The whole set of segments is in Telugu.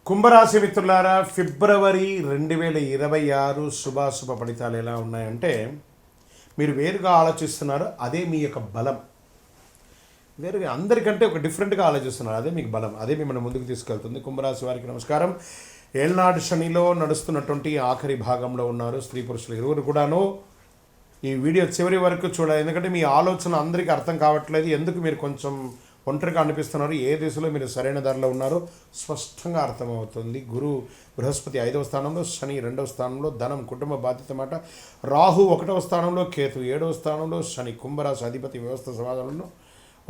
కుంభరాశి మిత్రులారా, ఫిబ్రవరి 2026 శుభాశుభ ఫలితాలు ఎలా ఉన్నాయంటే, మీరు వేరుగా ఆలోచిస్తున్నారు, అదే మీ యొక్క బలం. వేరుగా అందరికంటే ఒక డిఫరెంట్గా ఆలోచిస్తున్నారు, అదే మీకు బలం, అదే మిమ్మల్ని ముందుకు తీసుకెళ్తుంది. కుంభరాశి వారికి నమస్కారం. ఏళ్నాడు శనిలో నడుస్తున్నటువంటి ఆఖరి భాగంలో ఉన్నారు స్త్రీ పురుషులు ఇరువురు కూడాను. ఈ వీడియో చివరి వరకు చూడాలి, ఎందుకంటే మీ ఆలోచన అందరికీ అర్థం కావట్లేదు. ఎందుకు మీరు కొంచెం ఒంటరిగా అనిపిస్తున్నారు, ఏ దిశలో మీరు సరైన ధరలో ఉన్నారో స్పష్టంగా అర్థమవుతుంది. బృహస్పతి 5వ స్థానంలో, శని 2వ స్థానంలో, ధనం కుటుంబ బాధ్యత మాట, రాహు 1వ స్థానంలో, కేతు 7వ స్థానంలో, శని కుంభరాశి అధిపతి వ్యవస్థ సమాధానంలో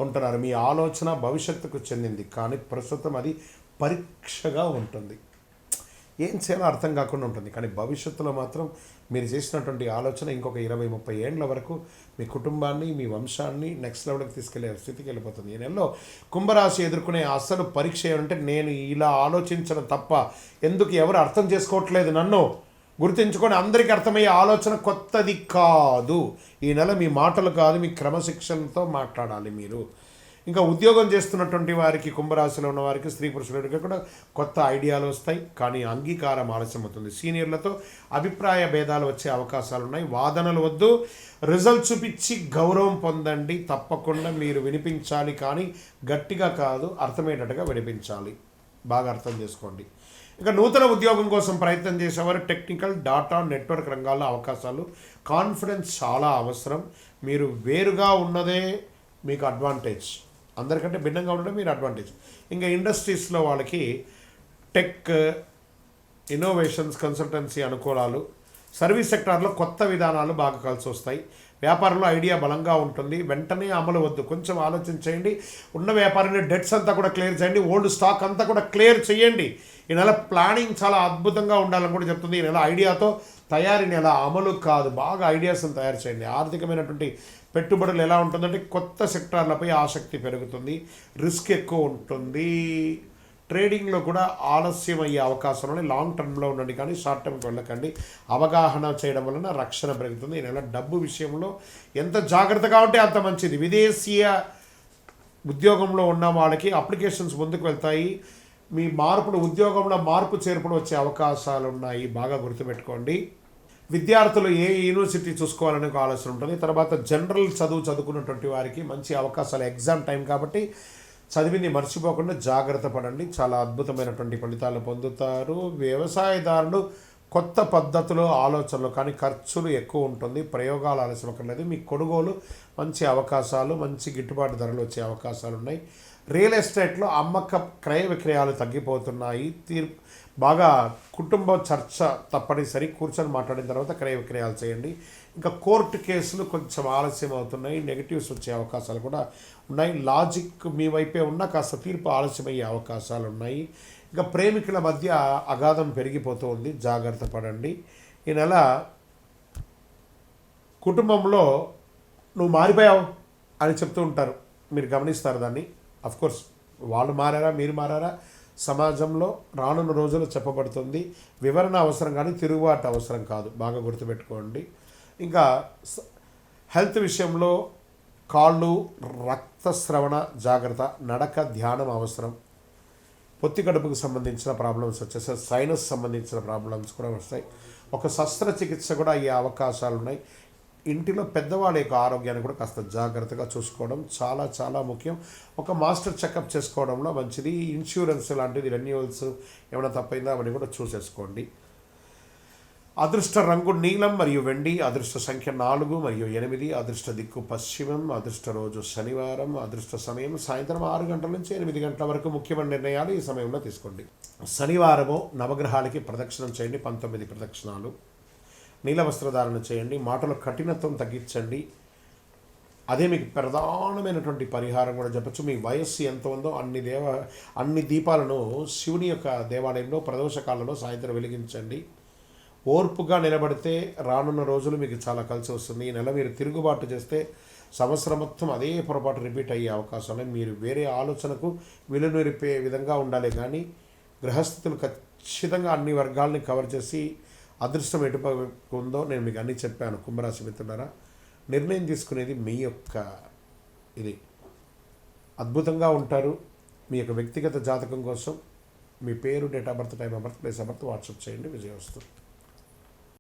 ఉంటున్నారు. మీ ఆలోచన భవిష్యత్తుకు చెందింది, కానీ ప్రస్తుతం అది పరీక్షగా ఉంటుంది. ఏం చేయాలో అర్థం కాకుండా ఉంటుంది, కానీ భవిష్యత్తులో మాత్రం మీరు చేసినటువంటి ఆలోచన ఇంకొక 20-30 ఏండ్ల వరకు మీ కుటుంబాన్ని, మీ వంశాన్ని నెక్స్ట్ లెవెల్కి తీసుకెళ్లే స్థితికి వెళ్ళిపోతుంది. ఈ నెలలో కుంభరాశి ఎదుర్కొనే అసలు పరీక్ష ఏమంటే, నేను ఇలా ఆలోచించడం తప్ప ఎందుకు ఎవరు అర్థం చేసుకోవట్లేదు నన్ను గుర్తించుకొని అందరికీ అర్థమయ్యే ఆలోచన కొత్తది కాదు. ఈ నెల మీ మాటలు కాదు, మీ క్రమశిక్షణతో మాట్లాడాలి మీరు. ఇంకా ఉద్యోగం చేస్తున్నటువంటి వారికి, కుంభరాశిలో ఉన్న వారికి, స్త్రీ పురుషులకి కూడా కొత్త ఐడియాలు వస్తాయి, కానీ అంగీకారం ఆలస్యం అవుతుంది. సీనియర్లతో అభిప్రాయ భేదాలు వచ్చే అవకాశాలు ఉన్నాయి. వాదనలు వద్దు, రిజల్ట్ చూపించి గౌరవం పొందండి. తప్పకుండా మీరు వినిపించాలి, కానీ గట్టిగా కాదు, అర్థమయ్యేటట్టుగా వినిపించాలి. బాగా అర్థం చేసుకోండి. ఇక నూతన ఉద్యోగం కోసం ప్రయత్నం చేసేవారు టెక్నికల్, డాటా, నెట్వర్క్ రంగాల్లో అవకాశాలు. కాన్ఫిడెన్స్ చాలా అవసరం. మీరు వేరుగా ఉన్నదే మీకు అడ్వాంటేజ్, అందరికంటే భిన్నంగా ఉండడం మీరు అడ్వాంటేజ్. ఇంకా ఇండస్ట్రీస్లో వాళ్ళకి టెక్, ఇన్నోవేషన్స్, కన్సల్టెన్సీ అనుకూలాలు. సర్వీస్ సెక్టార్లో కొత్త విధానాలు బాగా కలిసి వస్తాయి. వ్యాపారంలో ఐడియా బలంగా ఉంటుంది, వెంటనే అమలు వద్దు, కొంచెం ఆలోచించేయండి. ఉన్న వ్యాపారాన్ని డెట్స్ అంతా కూడా క్లియర్ చేయండి, ఓల్డ్ స్టాక్ అంతా కూడా క్లియర్ చేయండి. ఈ నెల ప్లానింగ్ చాలా అద్భుతంగా ఉండాలని కూడా చెప్తుంది. ఈ నెల ఐడియాతో తయారీ నెల, అమలు కాదు, బాగా ఐడియాస్ని తయారు చేయండి. ఆర్థికమైనటువంటి పెట్టుబడులు ఎలా ఉంటుందంటే, కొత్త సెక్టార్లపై ఆసక్తి పెరుగుతుంది, రిస్క్ ఎక్కువ ఉంటుంది. ట్రేడింగ్లో కూడా ఆలస్యం అయ్యే అవకాశం ఉంది. లాంగ్ టర్మ్లో ఉండండి, కానీ షార్ట్ టర్మ్కి వెళ్ళకండి. అవగాహన చేయడం వలన రక్షణ పెరుగుతుంది. ఈ నెల డబ్బు విషయంలో ఎంత జాగ్రత్తగా ఉంటే అంత మంచిది. విదేశీయ ఉద్యోగంలో ఉన్న వాళ్ళకి అప్లికేషన్స్ ముందుకు వెళ్తాయి. మీ ఉద్యోగంలో మార్పు చేర్పులు వచ్చే అవకాశాలు ఉన్నాయి, బాగా గుర్తుపెట్టుకోండి. విద్యార్థులు ఏ యూనివర్సిటీ చూసుకోవాలనే ఒక ఆలోచన ఉంటుంది. తర్వాత జనరల్ చదువుకున్నటువంటి వారికి మంచి అవకాశాలు, ఎగ్జామ్ టైం కాబట్టి చదివింది మర్చిపోకుండా జాగ్రత్త పడండి. చాలా అద్భుతమైనటువంటి ఫలితాలు పొందుతారు. వ్యవసాయదారులు కొత్త పద్ధతులు, ఆలోచనలు, కానీ ఖర్చులు ఎక్కువ ఉంటుంది. ప్రయోగాలు ఆలస్యం అక్కర్లేదు. మీ కొనుగోలు మంచి అవకాశాలు, మంచి గిట్టుబాటు ధరలు వచ్చే అవకాశాలు ఉన్నాయి. రియల్ ఎస్టేట్లో అమ్మక క్రయ విక్రయాలు తగ్గిపోతున్నాయి. బాగా కుటుంబ చర్చ తప్పనిసరి, కూర్చొని మాట్లాడిన తర్వాత క్రయ విక్రయాలు చేయండి. ఇంకా కోర్టు కేసులు కొంచెం ఆలస్యం అవుతున్నాయి, నెగిటివ్స్ వచ్చే అవకాశాలు కూడా ఉన్నాయి. లాజిక్ మీ వైపే ఉన్నా కాస్త తీర్పు ఆలస్యమయ్యే అవకాశాలు ఉన్నాయి. ఇంకా ప్రేమికుల మధ్య అగాధం పెరిగిపోతూ ఉంది, జాగ్రత్త పడండి. ఈ నెల కుటుంబంలో నువ్వు మారిపోయావు అని చెప్తూ ఉంటారు, మీరు గమనిస్తారు దాన్ని. అఫ్కోర్స్ వాళ్ళు మారారా, మీరు మారారా, సమాజంలో రానున్న రోజులు చెప్పబడుతుంది. వివరణ అవసరం, కానీ తిరుగుబాటు అవసరం కాదు, బాగా గుర్తుపెట్టుకోండి. ఇంకా హెల్త్ విషయంలో కాళ్ళు, రక్తస్రవణ జాగ్రత్త, నడక, ధ్యానం అవసరం. పొత్తి కడుపుకు సంబంధించిన ప్రాబ్లమ్స్ వచ్చేసాయి, సైనస్ సంబంధించిన ప్రాబ్లమ్స్ కూడా వస్తాయి. ఒక శస్త్రచికిత్స కూడా అయ్యే అవకాశాలు ఉన్నాయి. ఇంటిలో పెద్దవాళ్ళ యొక్క ఆరోగ్యాన్ని కూడా కాస్త జాగ్రత్తగా చూసుకోవడం చాలా చాలా ముఖ్యం. ఒక మాస్టర్ చెకప్ చేసుకోవడంలో మంచిది. ఇన్సూరెన్స్ లాంటిది, రెన్యూవల్స్ ఏమైనా తప్పైందా అవన్నీ కూడా చూసేసుకోండి. అదృష్ట రంగు నీలం మరియు వెండి, అదృష్ట సంఖ్య 4 మరియు 8, అదృష్ట దిక్కు పశ్చిమం, అదృష్ట రోజు శనివారం, అదృష్ట సమయం సాయంత్రం 6 గంటల నుంచి 8 గంటల వరకు. ముఖ్యమైన నిర్ణయాలు ఈ సమయంలో తీసుకోండి. శనివారము నవగ్రహాలకి ప్రదక్షిణం చేయండి, 19 ప్రదక్షిణాలు. నీల వస్త్రధారణ చేయండి. మాటల కఠినత్వం తగ్గించండి, అదే మీకు ప్రధానమైనటువంటి పరిహారం కూడా చెప్పచ్చు. మీ వయస్సు ఎంత ఉందో అన్ని దీపాలను శివుని యొక్క దేవాలయంలో ప్రదోషకాలంలో సాయంత్రం వెలిగించండి. ఓర్పుగా నిలబడితే రానున్న రోజులు మీకు చాలా కలిసి వస్తుంది. ఈ నెల మీరు తిరుగుబాటు చేస్తే సంవత్సరం మొత్తం అదే పొరపాటు రిపీట్ అయ్యే అవకాశాలు. మీరు వేరే ఆలోచనకు విలునిరిపే విధంగా ఉండాలి, కానీ గ్రహస్థితులు ఖచ్చితంగా అన్ని వర్గాల్ని కవర్ చేసి అదృష్టం ఎటుపక్క ఉందో నేను మీకు అన్నీ చెప్పాను. కుంభరాశి మిత్రులారా, నిర్ణయం తీసుకునేది మీ యొక్క ఇది. అద్భుతంగా ఉంటారు. మీ యొక్క వ్యక్తిగత జాతకం కోసం మీ పేరు, date of birth, time of birth, place of birth WhatsApp చేయండి, విజయం వస్తుంది.